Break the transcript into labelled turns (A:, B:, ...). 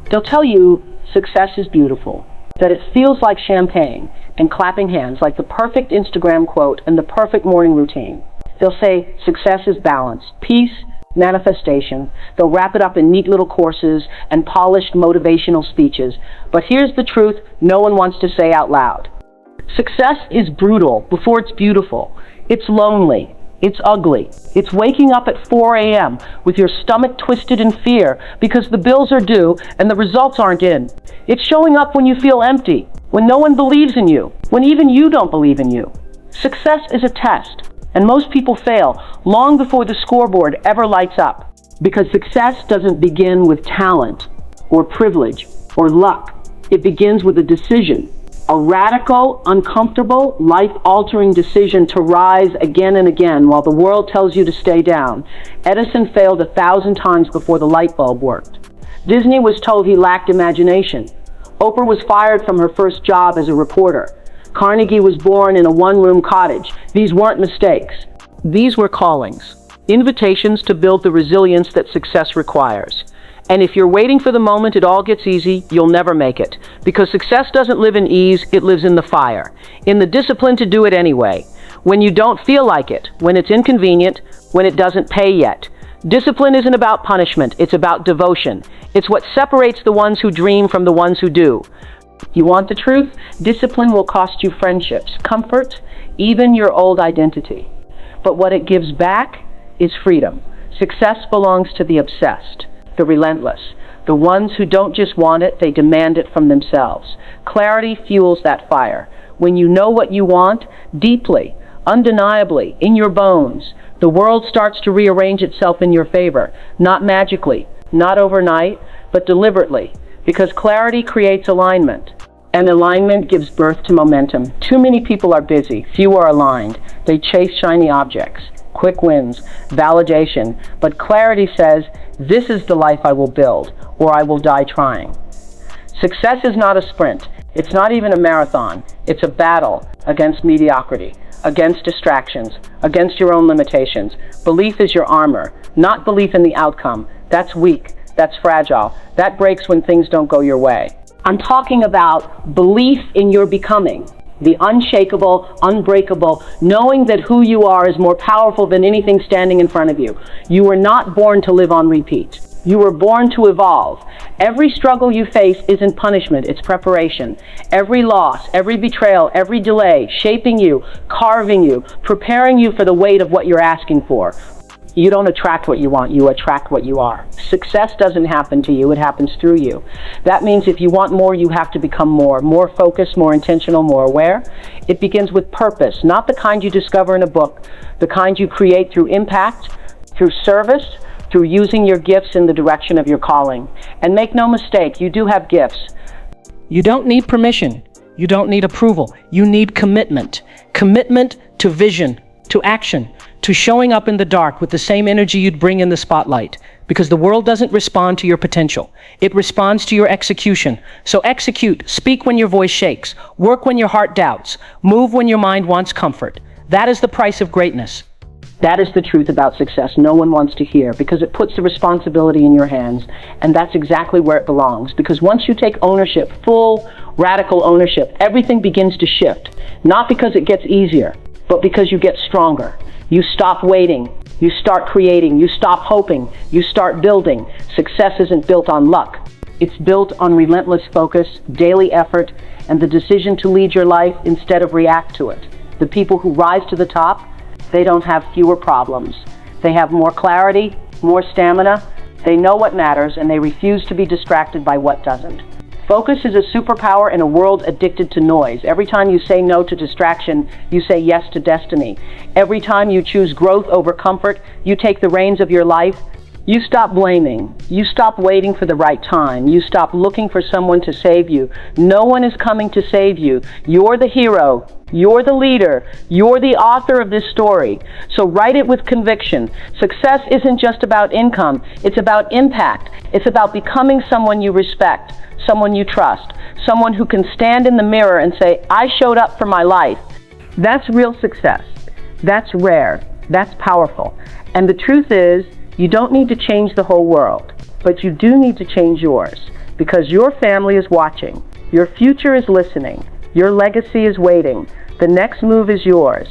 A: They'll tell you success is beautiful, that it feels like champagne and clapping hands, like the perfect Instagram quote and the perfect morning routine. They'll say success is balance, peace, manifestation. They'll wrap it up in neat little courses and polished motivational speeches. But here's the truth no one wants to say out loud. Success is brutal before it's beautiful. It's lonely. It's ugly. It's waking up at 4 a.m. with your stomach twisted in fear because the bills are due and the results aren't in. It's showing up when you feel empty, when no one believes in you, when even you don't believe in you. Success is a test, and most people fail long before the scoreboard ever lights up. Because success doesn't begin with talent or privilege or luck. It begins with a decision. A radical, uncomfortable, life-altering decision to rise again and again while the world tells you to stay down. Edison failed 1,000 times before the light bulb worked. Disney was told he lacked imagination. Oprah was fired from her first job as a reporter. Carnegie was born in a one-room cottage. These weren't mistakes. These were callings, invitations to build the resilience that success requires. And if you're waiting for the moment it all gets easy, you'll never make it. Because success doesn't live in ease, it lives in the fire. In the discipline to do it anyway. When you don't feel like it, when it's inconvenient, when it doesn't pay yet. Discipline isn't about punishment, it's about devotion. It's what separates the ones who dream from the ones who do. You want the truth? Discipline will cost you friendships, comfort, even your old identity. But what it gives back is freedom. Success belongs to the obsessed, the relentless, the ones who don't just want it, they demand it from themselves. Clarity fuels that fire. When you know what you want, deeply, undeniably, in your bones, the world starts to rearrange itself in your favor, not magically, not overnight, but deliberately, because clarity creates alignment, and alignment gives birth to momentum. Too many people are busy, few are aligned. They chase shiny objects, quick wins, validation, but clarity says, this is the life I will build, or I will die trying. Success is not a sprint. It's not even a marathon. It's a battle against mediocrity, against distractions, against your own limitations. Belief is your armor, not belief in the outcome. That's weak. That's fragile. That breaks when things don't go your way. I'm talking about belief in your becoming. The unshakable, unbreakable, knowing that who you are is more powerful than anything standing in front of you. You were not born to live on repeat. You were born to evolve. Every struggle you face isn't punishment, it's preparation. Every loss, every betrayal, every delay, shaping you, carving you, preparing you for the weight of what you're asking for. You don't attract what you want, you attract what you are. Success doesn't happen to you, it happens through you. That means if you want more, you have to become more focused, more intentional, more aware. It begins with purpose, not the kind you discover in a book, the kind you create through impact, through service, through using your gifts in the direction of your calling. And make no mistake, you do have gifts. You don't need permission, you don't need approval, you need commitment. Commitment to vision, to action, to showing up in the dark with the same energy you'd bring in the spotlight. Because the world doesn't respond to your potential. It responds to your execution. So execute, speak when your voice shakes, work when your heart doubts, move when your mind wants comfort. That is the price of greatness. That is the truth about success no one wants to hear, because it puts the responsibility in your hands, and that's exactly where it belongs. Because once you take ownership, full, radical ownership, everything begins to shift. Not because it gets easier, but because you get stronger. You stop waiting, you start creating, you stop hoping, you start building. Success isn't built on luck. It's built on relentless focus, daily effort, and the decision to lead your life instead of react to it. The people who rise to the top, they don't have fewer problems. They have more clarity, more stamina. They know what matters, and they refuse to be distracted by what doesn't. Focus is a superpower in a world addicted to noise. Every time you say no to distraction, you say yes to destiny. Every time you choose growth over comfort, you take the reins of your life. You stop blaming. You stop waiting for the right time. You stop looking for someone to save you. No one is coming to save you. You're the hero. You're the leader. You're the author of this story. So write it with conviction. Success isn't just about income. It's about impact. It's about becoming someone you respect, someone you trust, someone who can stand in the mirror and say, I showed up for my life. That's real success. That's rare. That's powerful. And the truth is, you don't need to change the whole world, but you do need to change yours. because your family is watching, your future is listening, your legacy is waiting. The next move is yours.